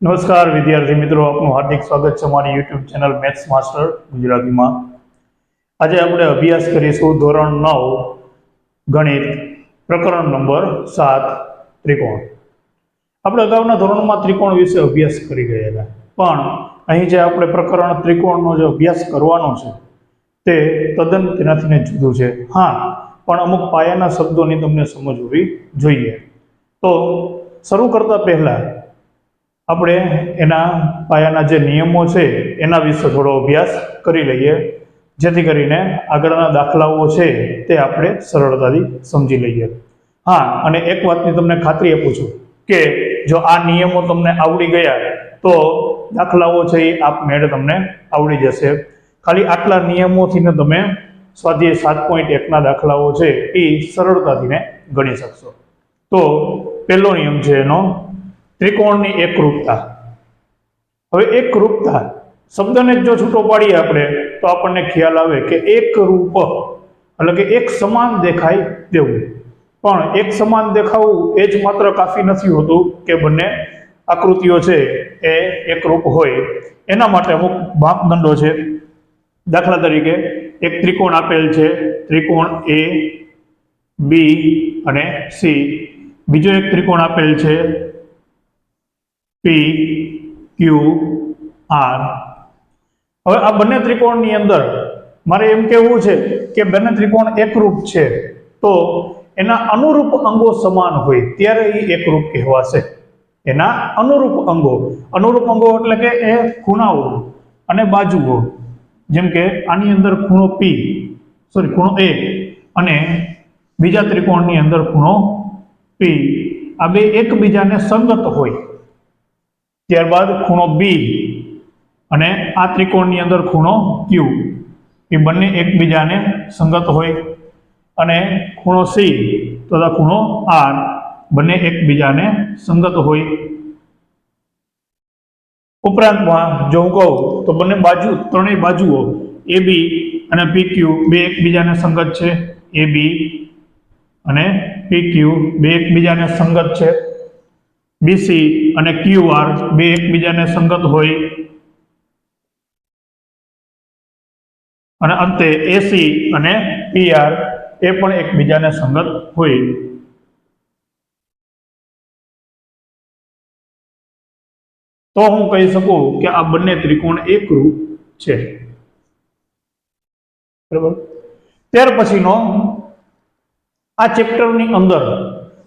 નમસ્કાર વિદ્યાર્થી મિત્રો, આપનું હાર્દિક સ્વાગત છે અમારી યુટ્યુબ ચેનલ મેથ્સ માસ્ટર ગુજરાતીમાં। આજે આપણે અભ્યાસ કરીશું ધોરણ 9 ગણિત પ્રકરણ નંબર 7 ત્રિકોણ। આપણે અગાઉના ધોરણમાં ત્રિકોણ વિશે અભ્યાસ કરી ગયા હતા, પણ અહીં જે આપણે પ્રકરણ ત્રિકોણનો જે અભ્યાસ કરવાનો છે તે તદ્દન તેનાથી જુદું છે। હા, પણ અમુક પાયાના શબ્દોની તમને સમજવી જોઈએ। તો શરૂ કરતા પહેલા આપણે એના પાયાના જે નિયમો છે એના વિશે થોડો અભ્યાસ કરી લઈએ, જેથી કરીને આગળના દાખલાઓ છે તે આપણે સરળતાથી સમજી લઈએ। હા, અને એક વાતની તમને ખાતરી આપું છું કે જો આ નિયમો તમને આવડી ગયા તો દાખલાઓ છે એ આપમેળે તમને આવડી જશે। ખાલી આટલા નિયમોથી તમે સ્વાધ્યાય 7.1 દાખલાઓ છે એ સરળતાથી ગણી શકશો। તો પહેલો નિયમ છે એનો ત્રિકોણની એકરૂપતા। હવે એકરૂપતા શબ્દને જો છૂટો પાડીએ આપણે તો આપણને ખ્યાલ આવે કે એકરૂપ એટલે કે એક સમાન દેખાય તેવું। પણ એક સમાન દેખાવું એ જ માત્ર કાફી નથી હોતું કે બંને આકૃતિઓ છે એ એકરૂપ હોય। એના માટે અમુક માપદંડો છે। દાખલા તરીકે એક ત્રિકોણ આપેલ છે, ત્રિકોણ એ બી અને સી। બીજો એક ત્રિકોણ આપેલ છે પી ક્યુ આર। હવે આ બંને ત્રિકોણની અંદર મારે એમ કહેવું છે કે બંને ત્રિકોણ એકરૂપ છે તો એના અનુરૂપ અંગો સમાન હોય ત્યારે એ એકરૂપ કહેવાશે। એના અનુરૂપ અંગો એટલે કે એ ખૂણાઓ અને બાજુઓ, જેમ કે આની અંદર ખૂણો એ અને બીજા ત્રિકોણની અંદર ખૂણો પી, આ બે એકબીજાને સંગત હોય। ત્યારબાદ ખૂણો બી અને આ ત્રિકોણની અંદર ખૂણો ક્યુ, એ બંને એકબીજાને સંગત હોય। અને ખૂણો સી તથા ખૂણો આર બંને એકબીજાને સંગત હોય। ઉપરાંતમાં જો હું કહું તો બંને ત્રણેય બાજુઓ એ બી અને પી ક્યુ બે એકબીજાને સંગત છે। એ બી અને પી ક્યુ બે એકબીજાને સંગત છે। બીસી અને ક્યુ આર બે એકબીજાને સંગત હોય। અને અંતે એસી અને પી આર એ પણ એકબીજાને સંગત હોય। તો હું કહી શકું કે આ બંને ત્રિકોણ એકરૂપ છે, બરાબર। ત્યાર પછીનો આ ચેપ્ટરની અંદર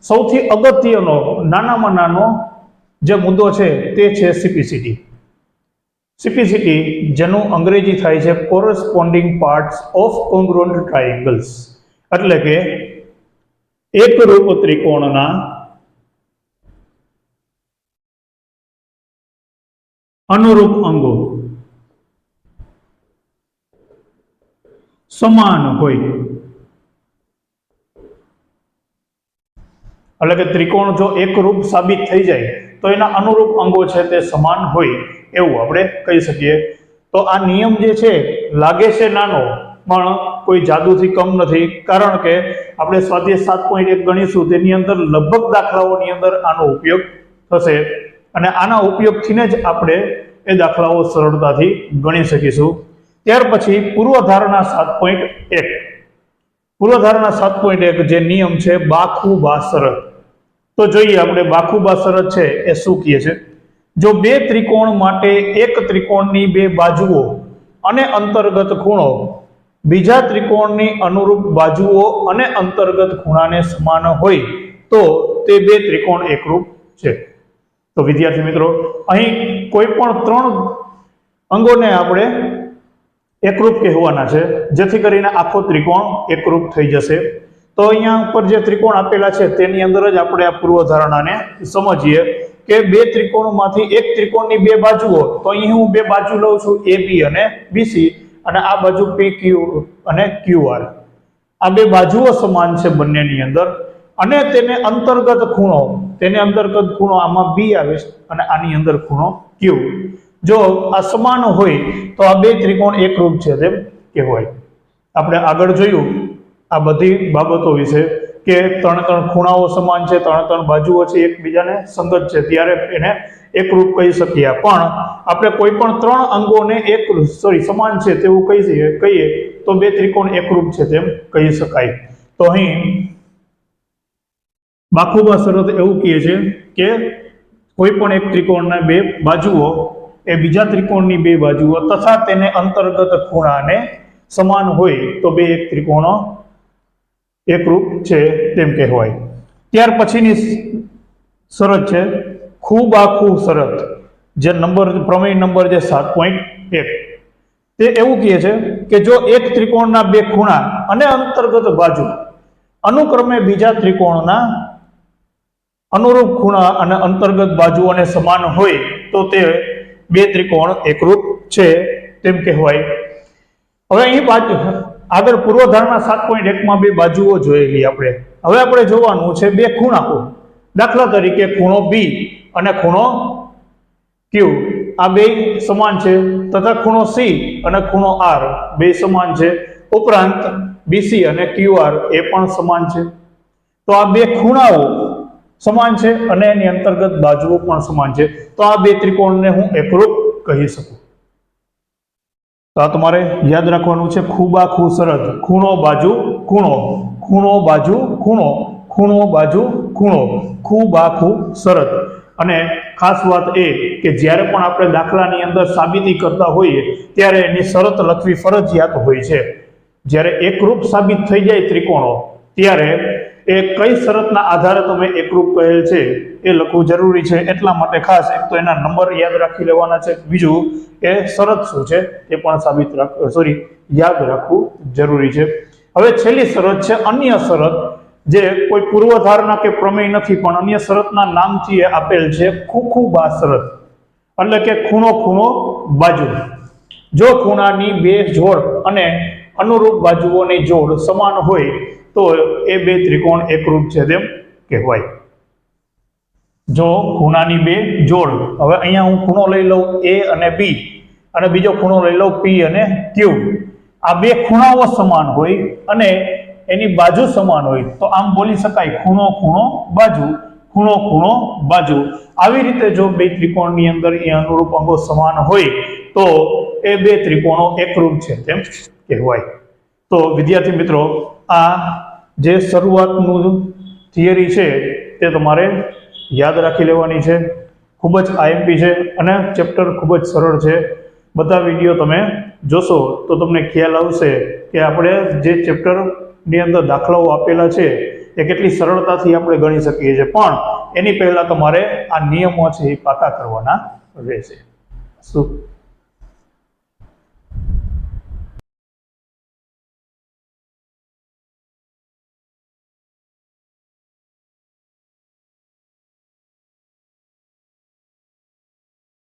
સૌથી અગત્યનો નાનામાં નાનો જે મુદ્દો છે તે છે સીપીસીટી। સીપીસીટી જેનું અંગ્રેજી થાય છે કોરસ્પોન્ડિંગ પાર્ટ્સ ઓફ કોંગ્રુઅન્ટ ટ્રાયેંગલ્સ, એટલે કે એકરૂપ ત્રિકોણના અનુરૂપ અંગો સમાન હોય। એટલે કે ત્રિકોણ જો એકરૂપ સાબિત થઈ જાય તો એના અનુરૂપ અંગો છે તે સમાન હોય એવું આપણે કહી શકીએ। તો આ નિયમ જે છે લાગે છે નાનો, પણ કોઈ જાદુથી કમ નથી, કારણ કે આપણે સ્વાધ્યાય 7.1 ગણીશું તેની અંદર લગભગ દાખલાઓની અંદર આનો ઉપયોગ થશે અને આના ઉપયોગથી જ આપણે એ દાખલાઓ સરળતાથી ગણી શકીશું। ત્યાર પછી પૂર્વધારણા 7.1 જે નિયમ છે બાખુબા શરત। તો જોઈએ આપણે બાખુબા શરત છે એ શું કહે છે। જો બે ત્રિકોણ માટે એક ત્રિકોણની બે બાજુઓ અને અંતર્ગત ખૂણો બીજા ત્રિકોણની અનુરૂપ બાજુઓ અને અંતર્ગત ખૂણાને સમાન હોય તો તે બે ત્રિકોણ એકરૂપ છે। તો વિદ્યાર્થી મિત્રો, અહીં કોઈ પણ ત્રણ અંગોને આપણે એકરૂપ કહેવાના છે, જેથી કરીને આખો ત્રિકોણ એકરૂપ થઈ જશે। તો અહીંયા ઉપર જે ત્રિકોણ આપેલા છે તેની અંદર જ આપણે આ પૂર્વધારણાને સમજીએ કે બે ત્રિકોણમાંથી એક ત્રિકોણની બે બાજુઓ, તો અહીં હું બે બાજુ લઉં છું એ બી અને બીસી, અને આ બાજુ પી ક્યુ અને ક્યુ આર, આ બે બાજુઓ સમાન છે બંનેની અંદર। અને તેને અંતર્ગત ખૂણો આમાં બી આવે અને આની અંદર ખૂણો ક્યુ, જો આ સમાન હોય તો આ બે ત્રિકોણ એકરૂપ છે તેમ કહેવાય। આપણે આગળ જોયું આ બધી બાબતો વિશે કે ત્રણ ખૂણાઓ સમાન છે, ત્રણ બાજુઓ છે એકબીજાને સંગત છે, ત્યારે એને એકરૂપ કહી શકીએ. પણ આપણે કોઈ પણ ત્રણ અંગોને સમાન છે તેવું કહીએ તો બે ત્રિકોણ એકરૂપ છે તેમ કહી શકાય. તો અહીં બાખુબા શરત એવું કહે છે કે કોઈ પણ એક ત્રિકોણના બે બાજુઓ એ બીજા ત્રિકોણની બે બાજુઓ તથા તેને અંતર્ગત ખૂણાને સમાન હોય તો બે એક ત્રિકોણો એકરૂપ છે તેમ કહેવાય. ત્યાર પછીની શરત છે ખૂબાખૂ શરત, જે પ્રમેય નંબર જે 7.1, તે એવું કહે છે કે જો એક ત્રિકોણના બે ખૂણા અને અંતર્ગત બાજુ અનુક્રમે બીજા ત્રિકોણના અનુરૂપ ખૂણા અને અંતર્ગત બાજુઓને સમાન હોય તો તે બે ત્રિકોણ એકરૂપ છે તેમ કહેવાય. હવે અહીં આગળ પૂર્વધારણા 7.1 માં બે બાજુઓ જોયેલી આપણે. હવે આપણે જોવાનું છે બે ખૂણાઓ. દાખલા તરીકે ખૂણો બી અને ખૂણો ક્યુ આ બે સમાન છે, તથા ખૂણો સી અને ખૂણો આર બે સમાન છે, ઉપરાંત બીસી અને ક્યુઆર એ પણ સમાન છે. તો આ બે ખૂણાઓ સમાન છે અને એની અંતર્ગત બાજુઓ પણ સમાન છે, તો આ બે ત્રિકોણને હું એકરૂપ કહી શકું. તો આ તમારે યાદ રાખવાનું છે ખૂબાખૂ શરત. ખૂણો બાજુ ખૂણો, ખૂણો બાજુ ખૂણો, ખૂણો બાજુ ખૂણો, ખૂબાખૂ શરત. અને ખાસ વાત એ કે જ્યારે પણ આપણે દાખલાની અંદર સાબિતી કરતા હોઈએ ત્યારે એની શરત લખવી ફરજિયાત હોય છે. જ્યારે એકરૂપ સાબિત થઈ જાય ત્રિકોણો ત્યારે એ કઈ શરતના આધારે તમે એકરૂપ કહેલ છે એ લખવું જરૂરી છે. એટલા માટે ખાસ એક તો એના નંબર યાદ રાખી લેવાના છે, બીજું એ શરત શું છે એ પણ યાદ રાખવું જરૂરી છે. હવે છેલ્લી શરત છે અન્ય શરત, જે કોઈ પૂર્વધારણા કે પ્રમેય નથી પણ અન્ય શરતના નામથી આપેલ છે ખૂખુબા શરત, એટલે કે ખૂણો ખૂણો બાજુ. જો ખૂણાની બે જોડ અને અનુરૂપ બાજુઓની જોડ સમાન હોય તો એ બે ત્રિકોણ એકરૂપ છે તેમ કહેવાય. જો ખૂણાની બે જોડ, હવે અહીંયા હું ખૂણો લઈ લઉં એ અને બી અને બીજો ખૂણો લઈ લઉં પી અને ક્યુ, આ બે ખૂણાઓ સમાન હોય અને એની બાજુ સમાન હોય તો આમ બોલી શકાય ખૂણો ખૂણો બાજુ, ખૂણો ખૂણો બાજુ. આવી રીતે જો બે ત્રિકોણની અંદર એ અનુરૂપ અંગો સમાન હોય તો એ બે ત્રિકોણો એકરૂપ છે તેમ કહેવાય. તો વિદ્યાર્થી મિત્રો, આ જે શરૂઆતનું થિયરી છે તે તમારે યાદ રાખી લેવાની છે. ખૂબ જ આઈએમપી છે અને ચેપ્ટર ખૂબ જ સરળ છે. બધા વિડીયો તમે જોશો તો તમને ખ્યાલ આવશે કે આપણે જે ચેપ્ટરની અંદર દાખલાઓ આપેલા છે એ કેટલી સરળતાથી આપણે ગણી શકીએ છીએ. પણ એની પહેલાં તમારે આ નિયમો છે એ પાકા કરવાના રહેશે. શું